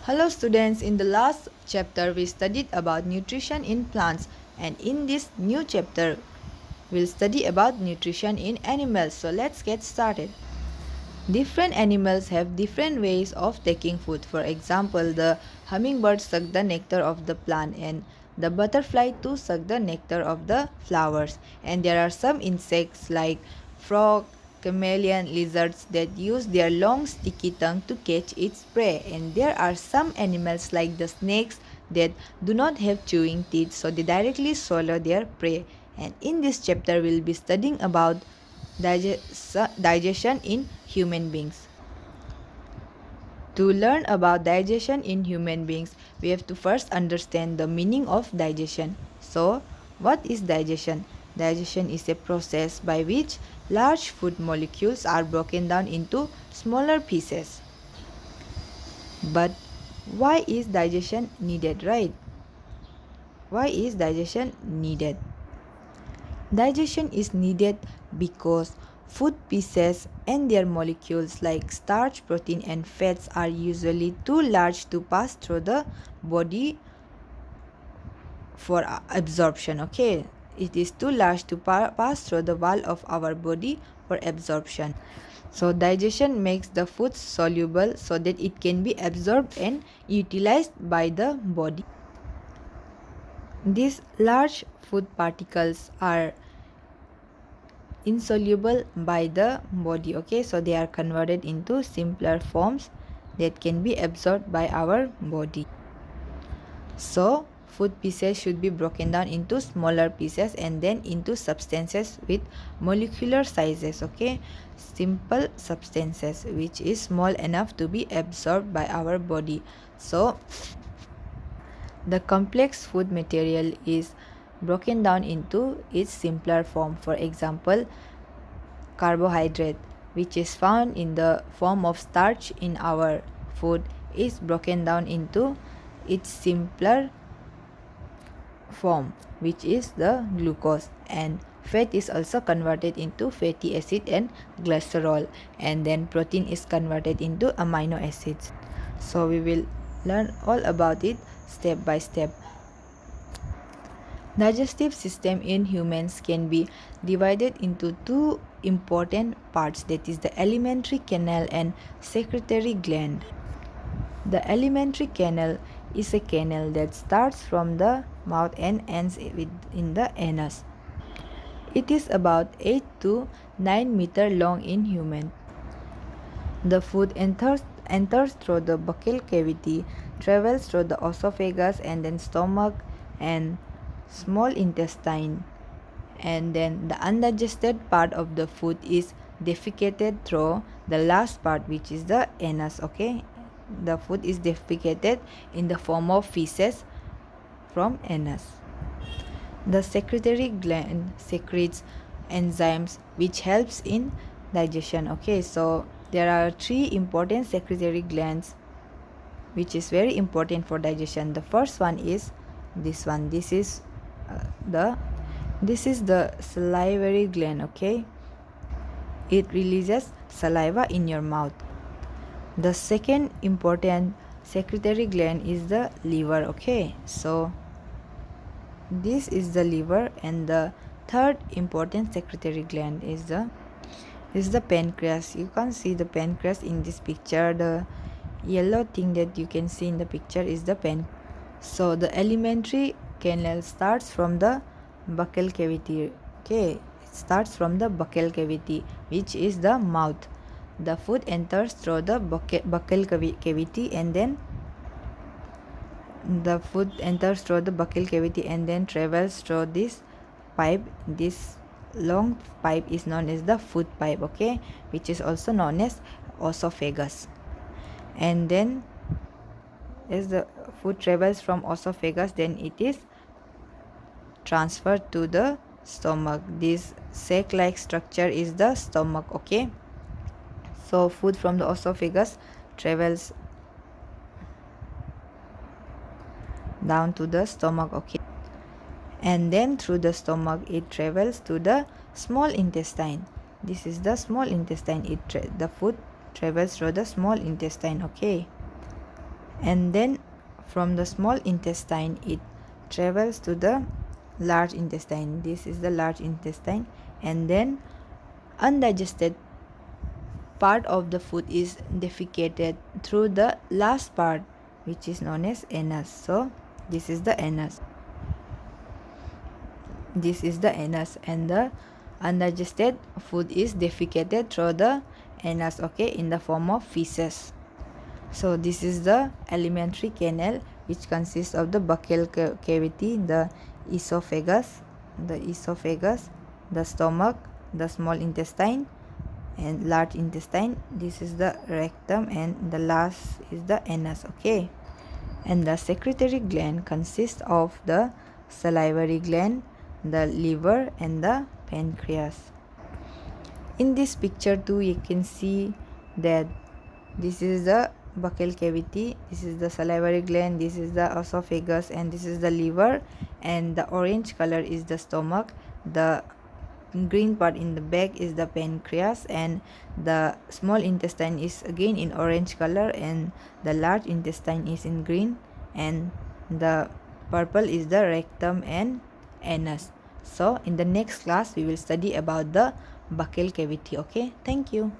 Hello students, in the last chapter we studied about nutrition in plants, and in this new chapter we'll study about nutrition in animals. So let's get started. Different animals have different ways of taking food. For example, the hummingbird suck the nectar of the plant and the butterfly too suck the nectar of the flowers. And there are some insects like frog, chameleon, lizards that use their long sticky tongue to catch its prey. And there are some animals like the snakes that do not have chewing teeth, so they directly swallow their prey. And in this chapter we'll be studying about digestion in human beings. To learn about digestion in human beings, we have to first understand the meaning of digestion. So, what is digestion? Digestion is a process by which large food molecules are broken down into smaller pieces. But why is digestion needed, right? Why is digestion needed? Digestion is needed because food pieces and their molecules like starch, protein and fats are usually too large to pass through the body for absorption. Okay, it is too large to pass through the wall of our body for absorption. So digestion makes the food soluble so that it can be absorbed and utilized by the body. These large food particles are insoluble by the body. Okay, so they are converted into simpler forms that can be absorbed by our body. So food pieces should be broken down into smaller pieces and then into substances with molecular sizes. Okay, simple substances which is small enough to be absorbed by our body. So the complex food material is broken down into its simpler form. For example, carbohydrate, which is found in the form of starch in our food, is broken down into its simpler form, which is the glucose. And fat is also converted into fatty acid and glycerol, and then protein is converted into amino acids. So we will learn all about it step by step. Digestive system in humans can be divided into two important parts, that is the alimentary canal and secretory gland. The alimentary canal is a canal that starts from the mouth and ends in the anus. It is about 8 to 9 meter long in humans. The food enters through the buccal cavity, travels through the esophagus and then stomach and small intestine, and then the undigested part of the food is defecated through the last part, which is the anus. Okay, the food is defecated in the form of feces from anus. The secretory gland secretes enzymes which helps in digestion. Okay, so there are three important secretory glands which is very important for digestion. The first one is this one. This is the salivary gland. Okay, it releases saliva in your mouth. The second important secretory gland is the liver. Okay, so this is the liver, and the third important secretory gland is the pancreas. You can see the pancreas in this picture. The yellow thing that you can see in the picture is the pancreas. So the alimentary canal starts from the buccal cavity. Okay, it starts from the buccal cavity, which is the mouth. The food enters through the buccal cavity and then travels through this pipe. This long pipe is known as the food pipe. Okay, which is also known as esophagus. And then as the food travels from esophagus, then it is transferred to the stomach. This sac like structure is the stomach. Okay, so food from the esophagus travels down to the stomach. Okay, and then through the stomach it travels to the small intestine. This is the small intestine. The food travels through the small intestine. Okay, and then from the small intestine it travels to the large intestine. This is the large intestine, and then undigested part of the food is defecated through the last part, which is known as anus. So this is the anus. This is the anus, and the undigested food is defecated through the anus, okay, in the form of feces. So this is the alimentary canal, which consists of the buccal cavity, the esophagus, the stomach, the small intestine, and large intestine. This is the rectum, and the last is the anus, okay. And the secretory gland consists of the salivary gland, the liver, and the pancreas. In this picture too, you can see that this is the buccal cavity, this is the salivary gland, this is the esophagus, and this is the liver, and the orange color is the stomach, the green part in the back is the pancreas, and the small intestine is again in orange color, and the large intestine is in green, and the purple is the rectum and anus. So in the next class we will study about the buccal cavity, okay. Thank you.